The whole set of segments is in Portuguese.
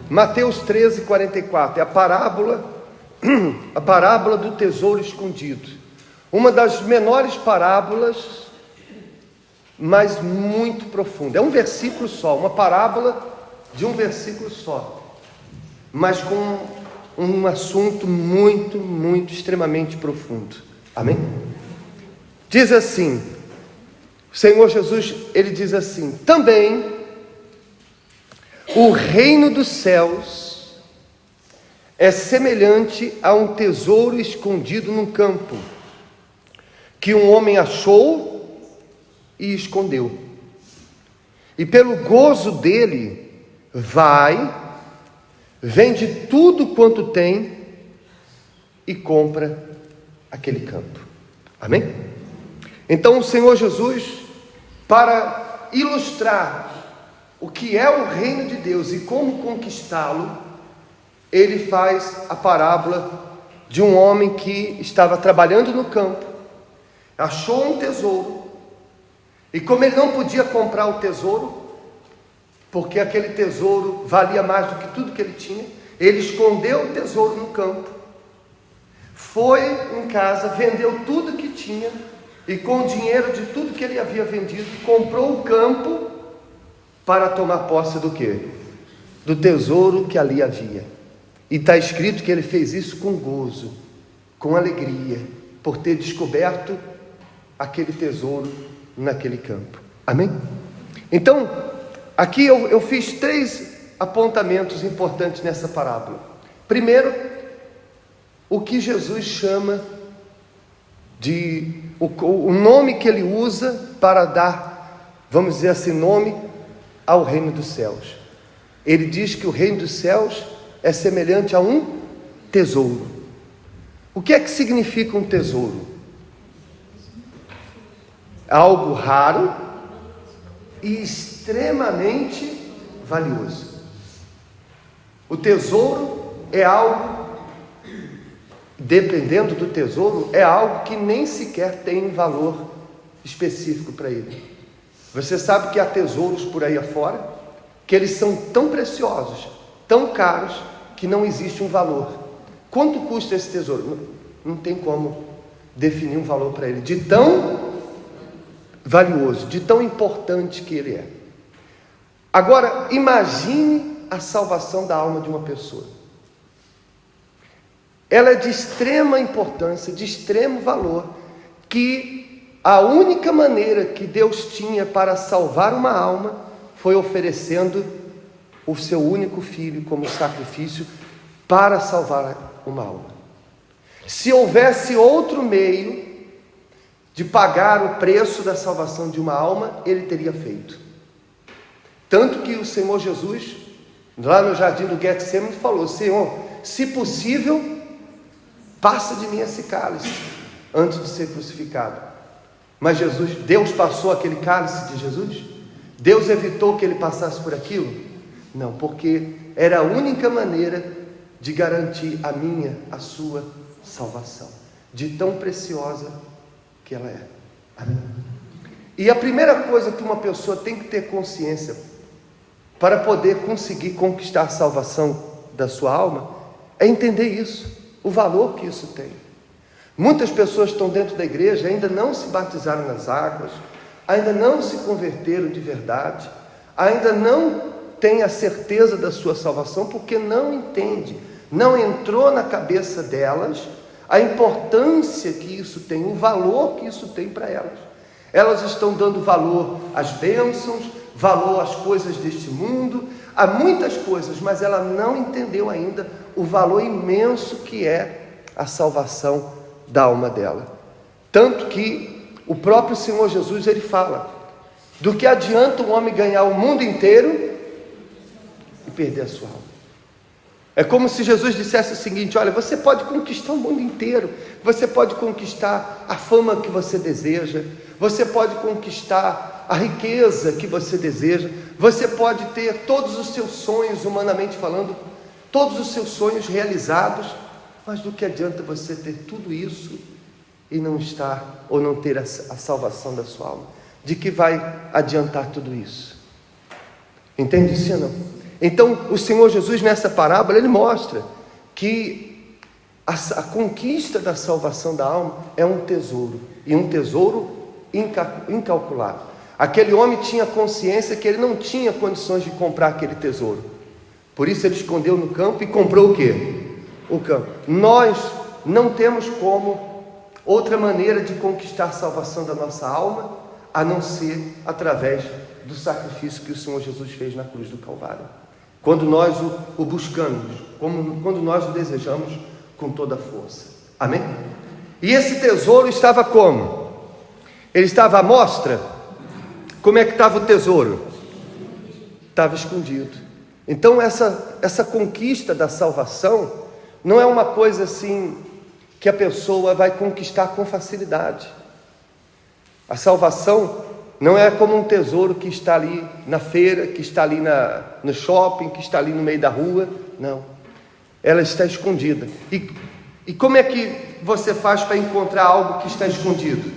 Mateus 13:44, é a parábola do tesouro escondido. Uma das menores parábolas, mas muito profunda. É um versículo só, uma parábola de um versículo só, mas com um assunto muito, muito, extremamente profundo. Amém? Diz assim, o Senhor Jesus, ele diz assim: também o reino dos céus é semelhante a um tesouro escondido num campo, que um homem achou e escondeu. E pelo gozo dele, vai, vende tudo quanto tem e compra aquele campo. Amém? Então o Senhor Jesus, para ilustrar o que é o reino de Deus e como conquistá-lo, ele faz a parábola de um homem que estava trabalhando no campo, achou um tesouro, e como ele não podia comprar o tesouro, porque aquele tesouro valia mais do que tudo que ele tinha, ele escondeu o tesouro no campo, foi em casa, vendeu tudo que tinha, e com o dinheiro de tudo que ele havia vendido, comprou o campo para tomar posse do quê? Do tesouro que ali havia. E está escrito que ele fez isso com gozo, com alegria, por ter descoberto aquele tesouro naquele campo. Amém? Então, aqui eu fiz 3 apontamentos importantes nessa parábola. Primeiro, o que Jesus chama de o nome que ele usa para dar, vamos dizer assim, nome ao reino dos céus. Ele diz que o reino dos céus é semelhante a um tesouro. O que é que significa um tesouro? Algo raro e extremamente valioso. O tesouro é algo, dependendo do tesouro, é algo que nem sequer tem um valor específico para ele. Você sabe que há tesouros por aí afora, que eles são tão preciosos, tão caros, que não existe um valor. Quanto custa esse tesouro? Não tem como definir um valor para ele, de tão valioso, de tão importante que ele é. Agora, imagine a salvação da alma de uma pessoa. Ela é de extrema importância, de extremo valor, que a única maneira que Deus tinha para salvar uma alma foi oferecendo o seu único filho como sacrifício para salvar uma alma. Se houvesse outro meio de pagar o preço da salvação de uma alma, ele teria feito. Tanto que o Senhor Jesus, lá no jardim do Getsemane, falou: Senhor, se possível, passa de mim esse cálice, antes de ser crucificado. Mas Deus passou aquele cálice de Jesus? Deus evitou que ele passasse por aquilo? Não, porque era a única maneira de garantir a sua salvação, de tão preciosa que ela é. Amém? E a primeira coisa que uma pessoa tem que ter consciência para poder conseguir conquistar a salvação da sua alma é entender isso, o valor que isso tem. Muitas pessoas estão dentro da igreja, ainda não se batizaram nas águas, ainda não se converteram de verdade, ainda não têm a certeza da sua salvação, porque não entende, não entrou na cabeça delas a importância que isso tem, o valor que isso tem para elas. Elas estão dando valor às bênçãos, valor às coisas deste mundo, a muitas coisas, mas ela não entendeu ainda o valor imenso que é a salvação da alma dela. Tanto que o próprio Senhor Jesus, ele fala: do que adianta um homem ganhar o mundo inteiro e perder a sua alma? É como se Jesus dissesse o seguinte: olha, você pode conquistar o mundo inteiro, você pode conquistar a fama que você deseja, você pode conquistar a riqueza que você deseja, você pode ter todos os seus sonhos, humanamente falando, todos os seus sonhos realizados, mas do que adianta você ter tudo isso e não estar, ou não ter a salvação da sua alma? De que vai adiantar tudo isso? Entende isso ou não? Então, o Senhor Jesus, nessa parábola, ele mostra que a conquista da salvação da alma é um tesouro, e um tesouro incalculável. Aquele homem tinha consciência que ele não tinha condições de comprar aquele tesouro, por isso ele escondeu no campo e comprou o quê? O campo. Nós não temos como outra maneira de conquistar a salvação da nossa alma, a não ser através do sacrifício que o Senhor Jesus fez na cruz do Calvário. Quando nós o buscamos, quando nós o desejamos com toda a força. Amém? E esse tesouro estava como? Ele estava à mostra? Como é que estava o tesouro? Estava escondido. Então essa conquista da salvação não é uma coisa assim que a pessoa vai conquistar com facilidade. A salvação não é como um tesouro que está ali na feira, que está ali no shopping, que está ali no meio da rua. Não, ela está escondida. E como é que você faz para encontrar algo que está escondido?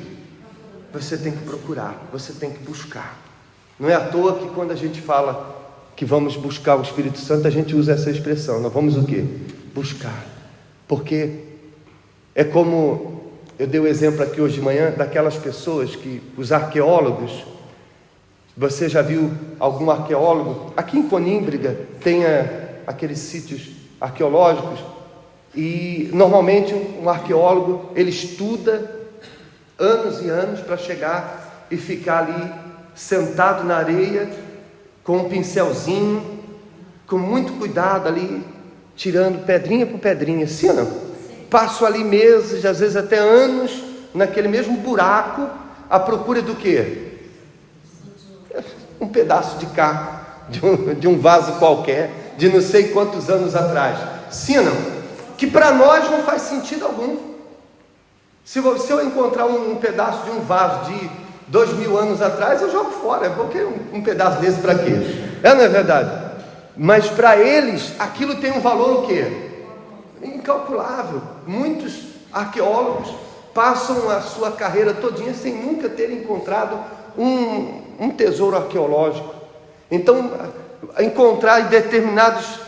Você tem que procurar, você tem que buscar. Não é à toa que quando a gente fala que vamos buscar o Espírito Santo, a gente usa essa expressão. Nós vamos o quê? Buscar. Porque é como eu dei o exemplo aqui hoje de manhã daquelas pessoas que, os arqueólogos, você já viu algum arqueólogo? Aqui em Conímbriga tem aqueles sítios arqueológicos, e normalmente um arqueólogo, ele estuda anos e anos para chegar e ficar ali sentado na areia com um pincelzinho, com muito cuidado ali, tirando pedrinha por pedrinha, sim ou não? Passo ali meses, às vezes até anos, naquele mesmo buraco, à procura do quê? Um pedaço de caco, de um vaso qualquer, de não sei quantos anos atrás. Sim ou não? Que para nós não faz sentido algum. Se eu encontrar um pedaço de um vaso de 2000 anos atrás, eu jogo fora. Eu vou querer um pedaço desse para quê? Não é verdade? Mas para eles, aquilo tem um valor o quê? Incalculável. Muitos arqueólogos passam a sua carreira todinha sem nunca ter encontrado um tesouro arqueológico. Então, encontrar determinados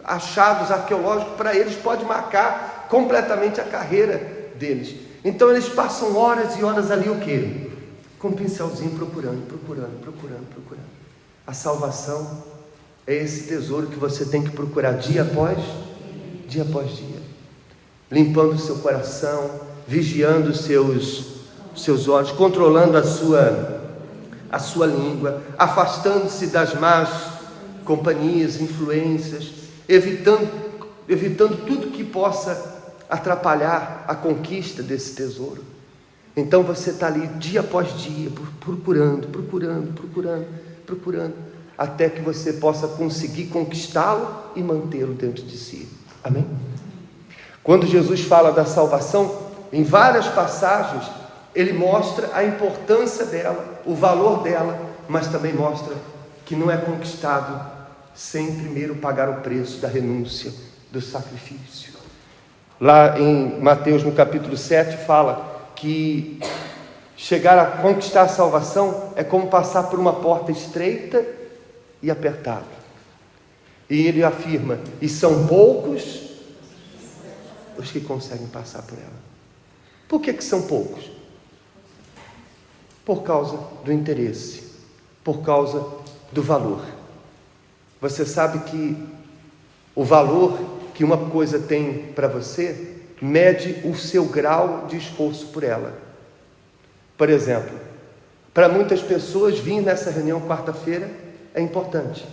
achados arqueológicos para eles pode marcar completamente a carreira deles. Então eles passam horas e horas ali o quê? Com um pincelzinho procurando. A salvação é esse tesouro que você tem que procurar dia após dia, limpando o seu coração, vigiando os seus olhos, controlando a sua língua, afastando-se das más companhias, influências, evitando tudo que possa atrapalhar a conquista desse tesouro. Então você está ali dia após dia, procurando, até que você possa conseguir conquistá-lo e mantê-lo dentro de si. Amém? Quando Jesus fala da salvação, em várias passagens, ele mostra a importância dela, o valor dela, mas também mostra que não é conquistado sem primeiro pagar o preço da renúncia, do sacrifício. Lá em Mateus, no capítulo 7, fala que chegar a conquistar a salvação é como passar por uma porta estreita e apertada. E ele afirma, e são poucos os que conseguem passar por ela. Por que são poucos? Por causa do interesse, por causa do valor. Você sabe que o valor que uma coisa tem para você mede o seu grau de esforço por ela. Por exemplo, para muitas pessoas vir nessa reunião quarta-feira é importante.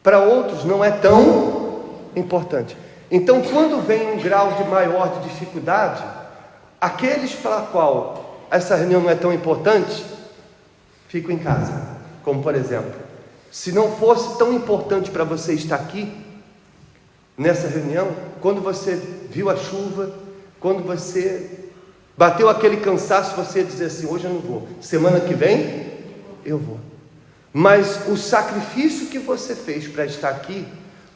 Para outros não é tão importante. Então, quando vem um grau de maior de dificuldade, aqueles para qual essa reunião não é tão importante, ficam em casa. Como por exemplo, se não fosse tão importante para você estar aqui, nessa reunião, quando você viu a chuva, quando você bateu aquele cansaço, você ia dizer assim, hoje eu não vou, semana que vem eu vou. Mas o sacrifício que você fez para estar aqui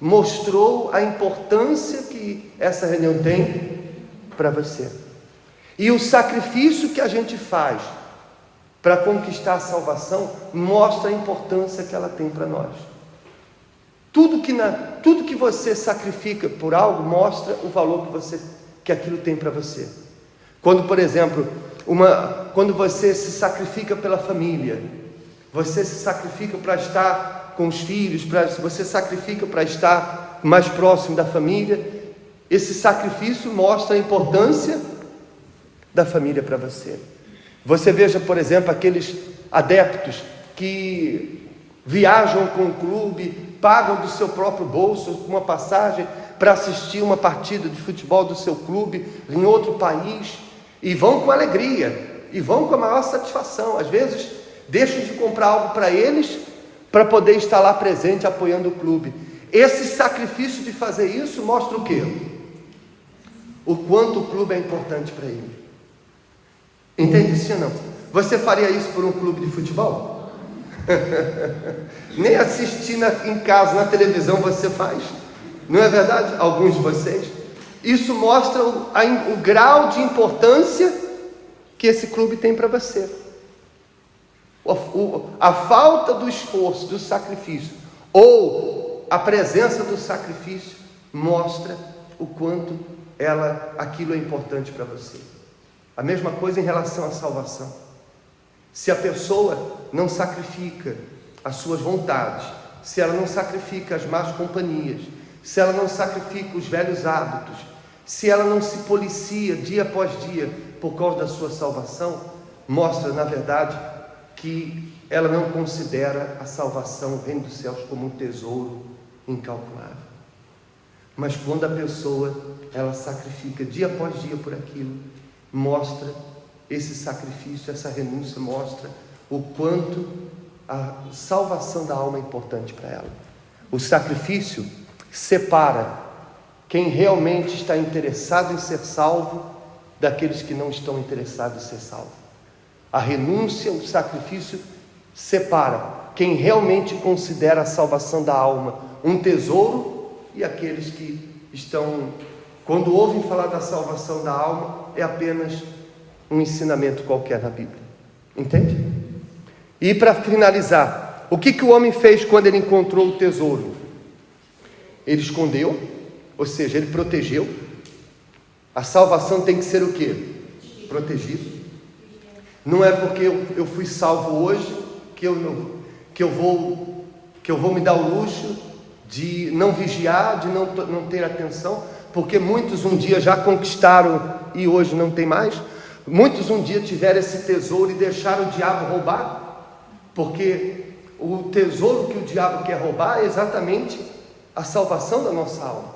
mostrou a importância que essa reunião tem para você. E o sacrifício que a gente faz para conquistar a salvação mostra a importância que ela tem para nós. Tudo que você sacrifica por algo mostra o valor que aquilo tem para você. Quando, por exemplo, quando você se sacrifica pela família, você se sacrifica para estar com os filhos, você sacrifica para estar mais próximo da família, esse sacrifício mostra a importância da família para você. Você veja, por exemplo, aqueles adeptos que viajam com o clube, pagam do seu próprio bolso uma passagem para assistir uma partida de futebol do seu clube em outro país, e vão com alegria, e vão com a maior satisfação. Às vezes deixam de comprar algo para eles, para poder estar lá presente apoiando o clube. Esse sacrifício de fazer isso mostra o quê? O quanto o clube é importante para ele. Entende isso ou não? Você faria isso por um clube de futebol? Nem assistir em casa, na televisão você faz. Não é verdade? Alguns de vocês. Isso mostra o grau de importância que esse clube tem para você. A falta do esforço, do sacrifício, ou a presença do sacrifício, mostra o quanto aquilo é importante para você. A mesma coisa em relação à salvação. Se a pessoa não sacrifica as suas vontades, se ela não sacrifica as más companhias, se ela não sacrifica os velhos hábitos, se ela não se policia dia após dia por causa da sua salvação, mostra, na verdade, que ela não considera a salvação, o reino dos céus, como um tesouro incalculável. Mas quando a pessoa, ela sacrifica dia após dia por aquilo, mostra esse sacrifício, essa renúncia, mostra o quanto a salvação da alma é importante para ela. O sacrifício separa quem realmente está interessado em ser salvo daqueles que não estão interessados em ser salvo. A renúncia, o sacrifício separa quem realmente considera a salvação da alma um tesouro e aqueles que estão, quando ouvem falar da salvação da alma, é apenas um ensinamento qualquer na Bíblia. Entende? E para finalizar, o que o homem fez quando ele encontrou o tesouro? Ele escondeu, ou seja, ele protegeu. A salvação tem que ser o quê? Protegido. Não é porque eu fui salvo hoje que eu vou me dar o luxo de não vigiar, de não ter atenção, porque muitos um dia já conquistaram e hoje não tem mais. Muitos um dia tiveram esse tesouro e deixaram o diabo roubar, porque o tesouro que o diabo quer roubar é exatamente a salvação da nossa alma.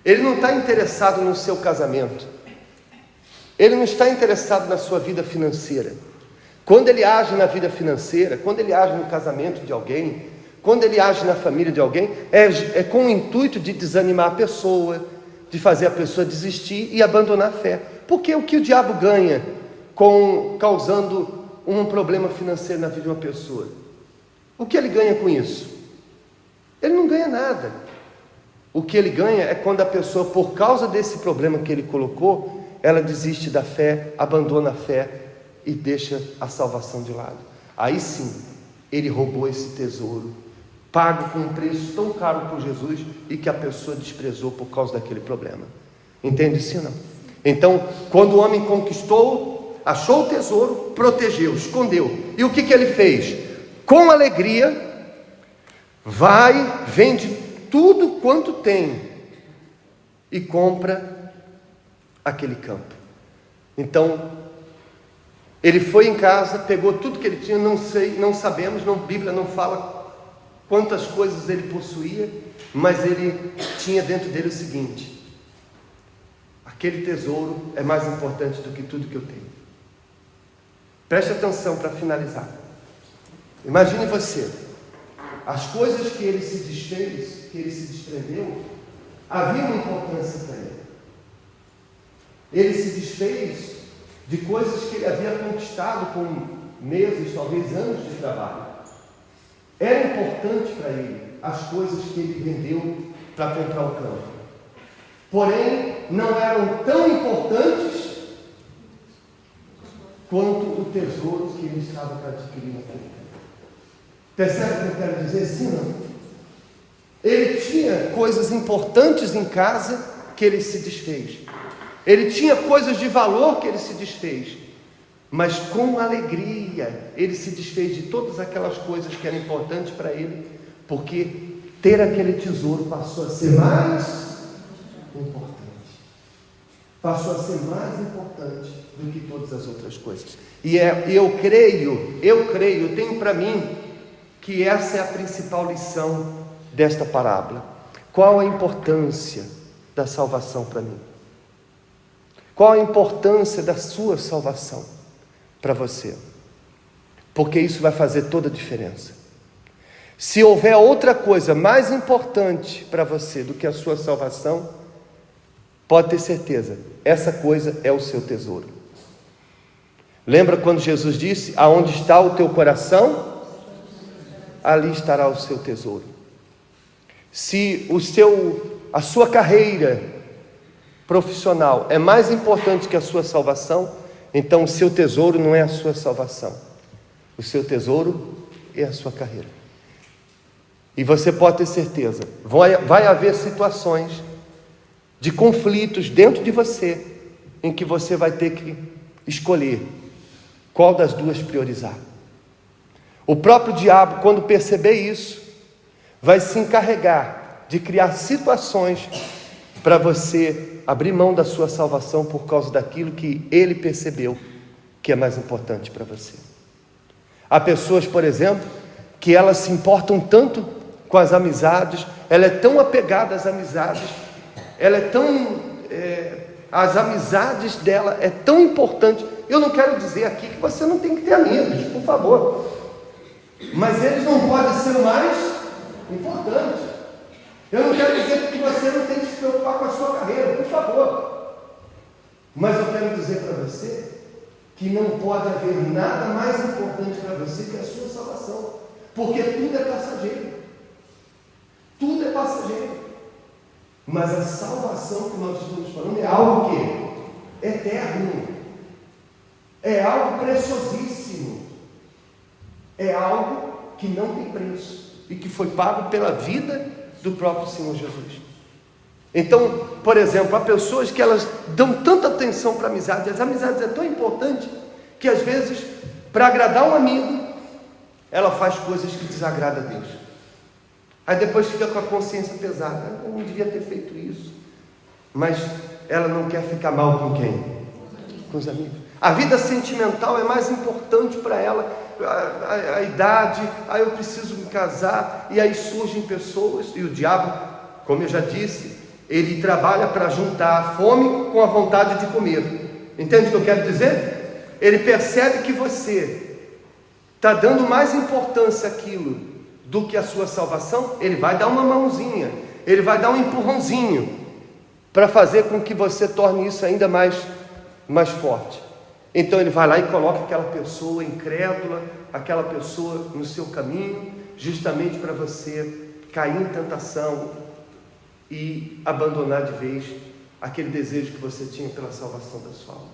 Ele não está interessado no seu casamento, ele não está interessado na sua vida financeira. Quando ele age na vida financeira, quando ele age no casamento de alguém, quando ele age na família de alguém, é com o intuito de desanimar a pessoa, de fazer a pessoa desistir e abandonar a fé. Porque o que o diabo ganha causando um problema financeiro na vida de uma pessoa? O que ele ganha com isso? Ele não ganha nada. O que ele ganha é quando a pessoa, por causa desse problema que ele colocou, ela desiste da fé, abandona a fé e deixa a salvação de lado. Aí sim, ele roubou esse tesouro, pago com um preço tão caro por Jesus e que a pessoa desprezou por causa daquele problema. Entende isso, não? Então, quando o homem conquistou, achou o tesouro, protegeu, escondeu. E o que ele fez? Com alegria, vende tudo quanto tem e compra aquele campo. Então, ele foi em casa, pegou tudo que ele tinha, não sabemos, a Bíblia não fala quantas coisas ele possuía, mas ele tinha dentro dele o seguinte: aquele tesouro é mais importante do que tudo que eu tenho. Preste atenção para finalizar. Imagine você, as coisas que ele se desfez, que ele se desprendeu, havia uma importância para ele. Ele se desfez de coisas que ele havia conquistado com meses, talvez anos de trabalho. Era importante para ele as coisas que ele vendeu para comprar o campo. Porém, não eram tão importantes quanto o tesouro que ele estava para adquirir naquele campo. Percebe o que eu quero dizer? Sim, não? Ele tinha coisas importantes em casa que ele se desfez. Ele tinha coisas de valor que ele se desfez. Mas com alegria ele se desfez de todas aquelas coisas que eram importantes para ele, porque ter aquele tesouro passou a ser mais importante. Passou a ser mais importante do que todas as outras coisas. E eu creio, tenho para mim que essa é a principal lição desta parábola. Qual a importância da salvação para mim? Qual a importância da sua salvação para você? Porque isso vai fazer toda a diferença. Se houver outra coisa mais importante para você do que a sua salvação, pode ter certeza, essa coisa é o seu tesouro. Lembra quando Jesus disse: aonde está o teu coração, ali estará o seu tesouro. Se a sua carreira profissional é mais importante que a sua salvação, então o seu tesouro não é a sua salvação. O seu tesouro é a sua carreira. E você pode ter certeza, vai haver situações de conflitos dentro de você, em que você vai ter que escolher qual das duas priorizar. O próprio diabo, quando perceber isso, vai se encarregar de criar situações para você abrir mão da sua salvação por causa daquilo que ele percebeu que é mais importante para você. Há pessoas, por exemplo, que elas se importam tanto com as amizades, ela é tão apegada às amizades, ela é tão... as amizades dela é tão importante. Eu não quero dizer aqui que você não tem que ter amigos, por favor, mas eles não podem ser o mais importante. Eu não quero dizer que você não tem que se preocupar com a sua carreira, por favor, mas eu quero dizer para você que não pode haver nada mais importante para você que a sua salvação, porque tudo é passageiro. Tudo é passageiro. Mas a salvação que nós estamos falando é algo que é eterno, é algo preciosíssimo, é algo que não tem preço e que foi pago pela vida do próprio Senhor Jesus. Então, por exemplo, há pessoas que elas dão tanta atenção para a amizade, as amizades é tão importante que às vezes, para agradar um amigo, ela faz coisas que desagradam a Deus. Aí depois fica com a consciência pesada, eu não devia ter feito isso. Mas ela não quer ficar mal com quem? Com os amigos. A vida sentimental é mais importante para ela, a idade, aí eu preciso me casar, e aí surgem pessoas, e o diabo, como eu já disse, ele trabalha para juntar a fome com a vontade de comer. Entende o que eu quero dizer? Ele percebe que você está dando mais importância àquilo do que a sua salvação, ele vai dar uma mãozinha, ele vai dar um empurrãozinho, para fazer com que você torne isso ainda mais forte. Então ele vai lá e coloca aquela pessoa incrédula, aquela pessoa no seu caminho, justamente para você cair em tentação e abandonar de vez aquele desejo que você tinha pela salvação da sua alma.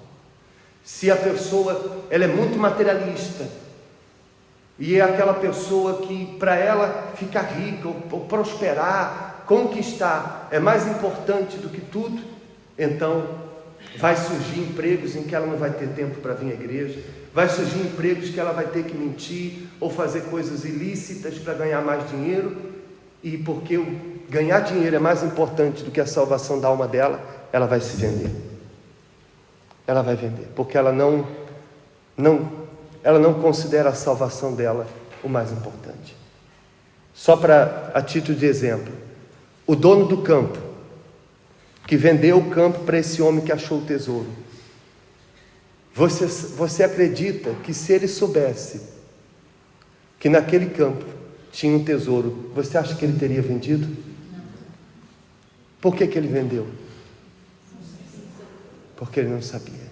Se a pessoa ela é muito materialista, e é aquela pessoa que para ela ficar rica, ou prosperar, conquistar, é mais importante do que tudo, então vai surgir empregos em que ela não vai ter tempo para vir à igreja, vai surgir empregos que ela vai ter que mentir, ou fazer coisas ilícitas para ganhar mais dinheiro, e porque ganhar dinheiro é mais importante do que a salvação da alma dela, ela vai se vender. Ela vai vender, porque ela não considera a salvação dela o mais importante. Só a título de exemplo, o dono do campo, que vendeu o campo para esse homem que achou o tesouro, você acredita que se ele soubesse que naquele campo tinha um tesouro, você acha que ele teria vendido? Por que ele vendeu? Porque ele não sabia.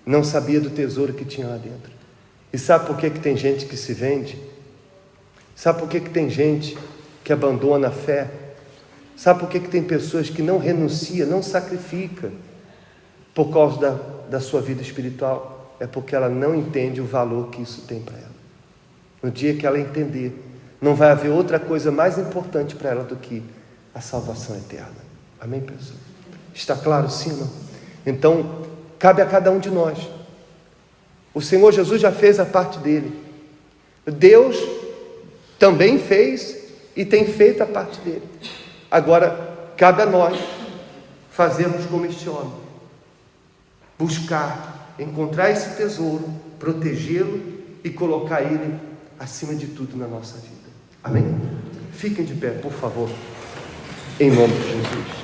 Não sabia do tesouro que tinha lá dentro. E sabe por que tem gente que se vende? Sabe por que tem gente que abandona a fé? Sabe por que tem pessoas que não renunciam, não sacrificam por causa da sua vida espiritual? É porque ela não entende o valor que isso tem para ela. No dia que ela entender não vai haver outra coisa mais importante para ela do que a salvação eterna. Amém, pessoal? Está claro, sim ou não? Então, cabe a cada um de nós. O Senhor Jesus já fez a parte dele. Deus também fez e tem feito a parte dele. Agora, cabe a nós fazermos como este homem. Buscar, encontrar esse tesouro, protegê-lo e colocar ele acima de tudo na nossa vida. Amém? Fiquem de pé, por favor, em nome de Jesus.